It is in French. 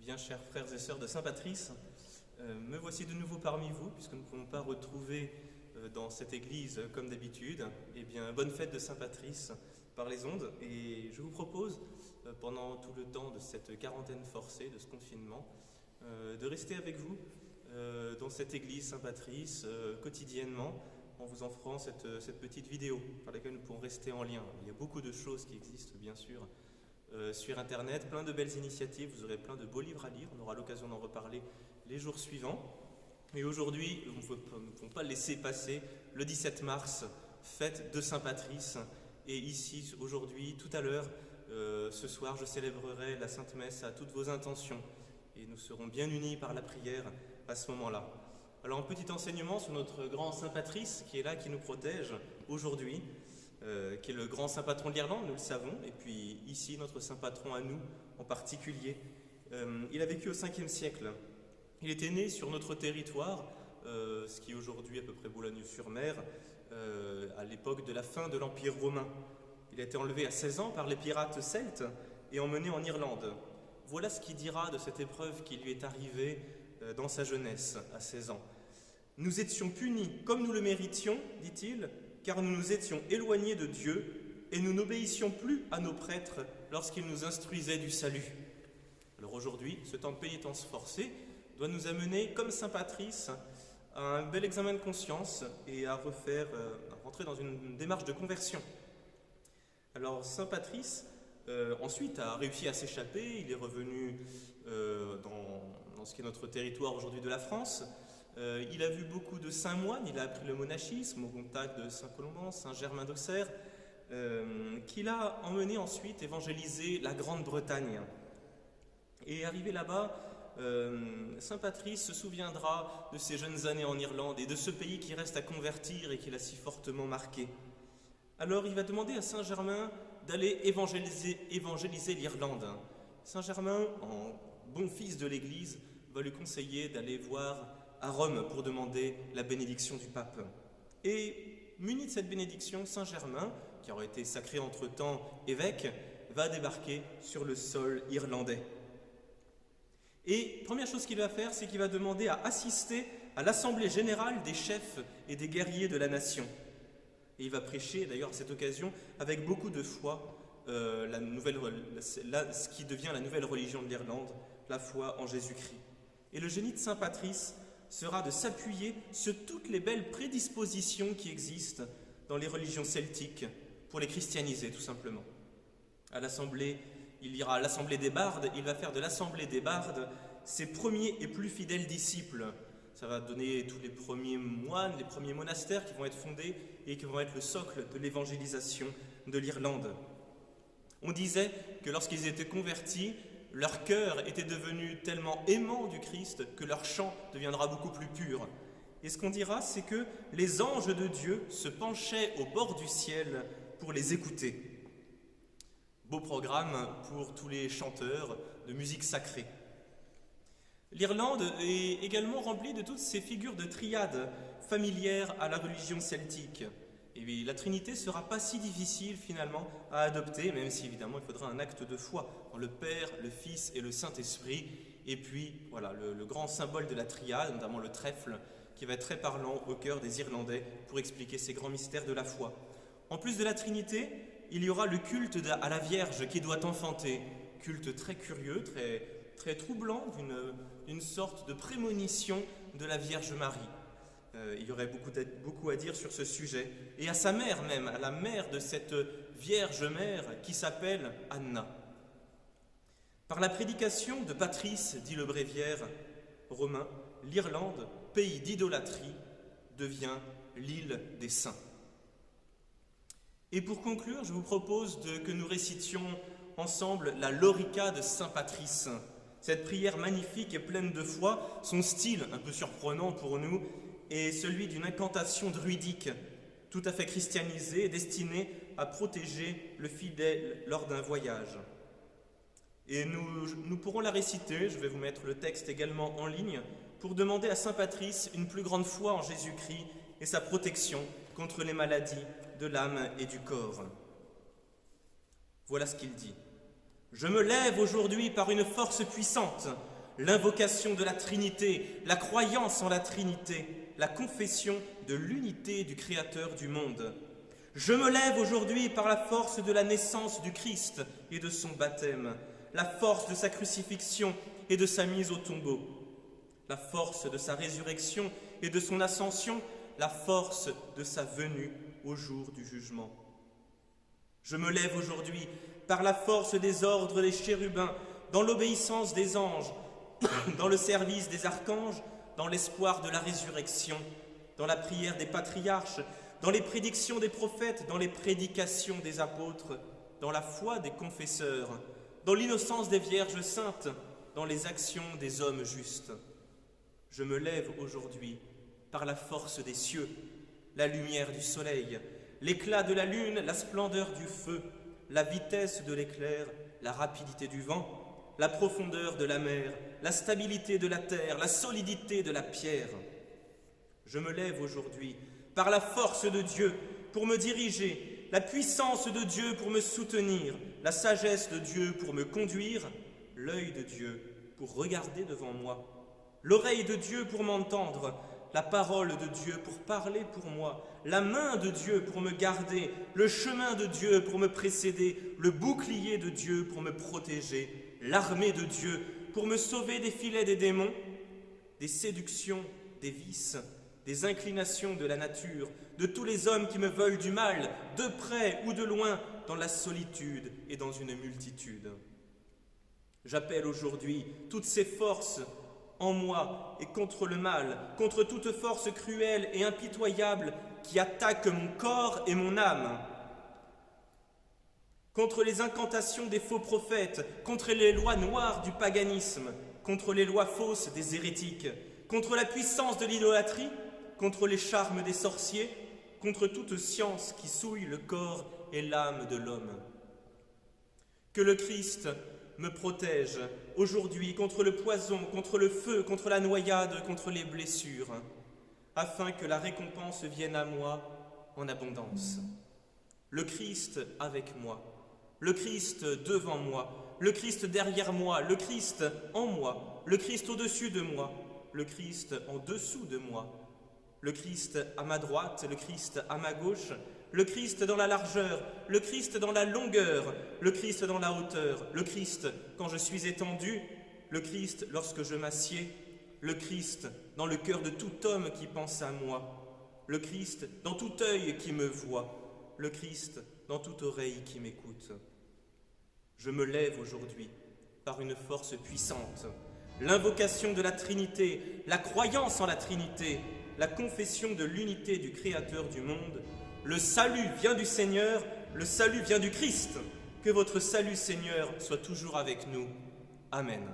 Bien chers frères et sœurs de Saint-Patrice, me voici de nouveau parmi vous, puisque nous ne pouvons pas retrouver dans cette église comme d'habitude. Eh bien, bonne fête de Saint-Patrice par les ondes, et je vous propose, pendant tout le temps de cette quarantaine forcée, de ce confinement, de rester avec vous dans cette église Saint-Patrice quotidiennement, en vous offrant cette petite vidéo par laquelle nous pourrons rester en lien. Il y a beaucoup de choses qui existent, bien sûr, sur Internet, plein de belles initiatives, vous aurez plein de beaux livres à lire, on aura l'occasion d'en reparler les jours suivants. Et aujourd'hui, nous ne pouvons pas laisser passer le 17 mars, fête de Saint-Patrice. Et ici, aujourd'hui, tout à l'heure, ce soir, je célébrerai la Sainte Messe à toutes vos intentions. Et nous serons bien unis par la prière à ce moment-là. Alors, un petit enseignement sur notre grand Saint-Patrice qui est là, qui nous protège aujourd'hui. Qui est le grand saint patron de l'Irlande, nous le savons, et puis ici notre saint patron à nous en particulier. Il a vécu au 5e siècle. Il était né sur notre territoire, ce qui est aujourd'hui à peu près Boulogne-sur-Mer, à l'époque de la fin de l'Empire romain. Il a été enlevé à 16 ans par les pirates celtes et emmené en Irlande. Voilà ce qu'il dira de cette épreuve qui lui est arrivée dans sa jeunesse, à 16 ans. « Nous étions punis comme nous le méritions, dit-il, car nous nous étions éloignés de Dieu et nous n'obéissions plus à nos prêtres lorsqu'ils nous instruisaient du salut. » Alors aujourd'hui, ce temps de pénitence forcée doit nous amener, comme saint Patrice, à un bel examen de conscience et à rentrer dans une démarche de conversion. Alors saint Patrice, ensuite, a réussi à s'échapper, il est revenu dans ce qui est notre territoire aujourd'hui de la France. Il a vu beaucoup de saints moines, il a appris le monachisme au contact de saint Colomban, saint Germain d'Auxerre, qu'il a emmené ensuite évangéliser la Grande-Bretagne. Et arrivé là-bas, saint Patrice se souviendra de ses jeunes années en Irlande et de ce pays qui reste à convertir et qui l'a si fortement marqué. Alors il va demander à saint Germain d'aller évangéliser l'Irlande. Saint Germain, en bon fils de l'Église, va lui conseiller d'aller voir à Rome pour demander la bénédiction du pape. Et muni de cette bénédiction, saint Germain, qui aurait été sacré entre-temps évêque, va débarquer sur le sol irlandais. Et première chose qu'il va faire, c'est qu'il va demander à assister à l'assemblée générale des chefs et des guerriers de la nation. Et il va prêcher, d'ailleurs à cette occasion, avec beaucoup de foi, ce qui devient la nouvelle religion de l'Irlande, la foi en Jésus-Christ. Et le génie de saint Patrice sera de s'appuyer sur toutes les belles prédispositions qui existent dans les religions celtiques pour les christianiser, tout simplement. À l'assemblée, il ira à l'assemblée des bardes, il va faire de l'assemblée des bardes ses premiers et plus fidèles disciples. Ça va donner tous les premiers moines, les premiers monastères qui vont être fondés et qui vont être le socle de l'évangélisation de l'Irlande. On disait que lorsqu'ils étaient convertis, leur cœur était devenu tellement aimant du Christ que leur chant deviendra beaucoup plus pur. Et ce qu'on dira, c'est que les anges de Dieu se penchaient au bord du ciel pour les écouter. Beau programme pour tous les chanteurs de musique sacrée. L'Irlande est également remplie de toutes ces figures de triades familières à la religion celtique. Et la Trinité ne sera pas si difficile finalement à adopter, même si évidemment il faudra un acte de foi dans le Père, le Fils et le Saint-Esprit. Et puis voilà, le grand symbole de la triade, notamment le trèfle, qui va être très parlant au cœur des Irlandais pour expliquer ces grands mystères de la foi. En plus de la Trinité, il y aura le culte à la Vierge qui doit enfanter. Culte très curieux, très troublant, d'une sorte de prémonition de la Vierge Marie. Il y aurait beaucoup à dire sur ce sujet. Et à sa mère même, à la mère de cette Vierge Mère qui s'appelle Anna. Par la prédication de Patrice, dit le bréviaire romain, l'Irlande, pays d'idolâtrie, devient l'île des saints. Et pour conclure, je vous propose que nous récitions ensemble la Lorica de saint Patrice. Cette prière magnifique et pleine de foi, son style un peu surprenant pour nous, est celui d'une incantation druidique, tout à fait christianisée et destinée à protéger le fidèle lors d'un voyage. Et nous pourrons la réciter, je vais vous mettre le texte également en ligne, pour demander à saint Patrice une plus grande foi en Jésus-Christ et sa protection contre les maladies de l'âme et du corps. Voilà ce qu'il dit. « Je me lève aujourd'hui par une force puissante l'invocation de la Trinité, la croyance en la Trinité, la confession de l'unité du Créateur du monde. Je me lève aujourd'hui par la force de la naissance du Christ et de son baptême, la force de sa crucifixion et de sa mise au tombeau, la force de sa résurrection et de son ascension, la force de sa venue au jour du jugement. Je me lève aujourd'hui par la force des ordres des chérubins, dans l'obéissance des anges, dans le service des archanges, dans l'espoir de la résurrection, dans la prière des patriarches, dans les prédictions des prophètes, dans les prédications des apôtres, dans la foi des confesseurs, dans l'innocence des vierges saintes, dans les actions des hommes justes. Je me lève aujourd'hui par la force des cieux, la lumière du soleil, l'éclat de la lune, la splendeur du feu, la vitesse de l'éclair, la rapidité du vent, la profondeur de la mer, la stabilité de la terre, la solidité de la pierre. Je me lève aujourd'hui par la force de Dieu pour me diriger, la puissance de Dieu pour me soutenir, la sagesse de Dieu pour me conduire, l'œil de Dieu pour regarder devant moi, l'oreille de Dieu pour m'entendre, la parole de Dieu pour parler pour moi, la main de Dieu pour me garder, le chemin de Dieu pour me précéder, le bouclier de Dieu pour me protéger, l'armée de Dieu pour me sauver des filets des démons, des séductions, des vices, des inclinations de la nature, de tous les hommes qui me veulent du mal, de près ou de loin, dans la solitude et dans une multitude. J'appelle aujourd'hui toutes ces forces en moi et contre le mal, contre toute force cruelle et impitoyable qui attaque mon corps et mon âme, contre les incantations des faux prophètes, contre les lois noires du paganisme, contre les lois fausses des hérétiques, contre la puissance de l'idolâtrie, contre les charmes des sorciers, contre toute science qui souille le corps et l'âme de l'homme. Que le Christ me protège aujourd'hui contre le poison, contre le feu, contre la noyade, contre les blessures, afin que la récompense vienne à moi en abondance. Le Christ avec moi, le Christ devant moi, le Christ derrière moi, le Christ en moi, le Christ au-dessus de moi, le Christ en dessous de moi, le Christ à ma droite, le Christ à ma gauche, le Christ dans la largeur, le Christ dans la longueur, le Christ dans la hauteur, le Christ quand je suis étendu, le Christ lorsque je m'assieds, le Christ dans le cœur de tout homme qui pense à moi, le Christ dans tout œil qui me voit, le Christ dans toute oreille qui m'écoute. Je me lève aujourd'hui par une force puissante, l'invocation de la Trinité, la croyance en la Trinité, la confession de l'unité du Créateur du monde. Le salut vient du Seigneur, le salut vient du Christ. Que votre salut, Seigneur, soit toujours avec nous. Amen.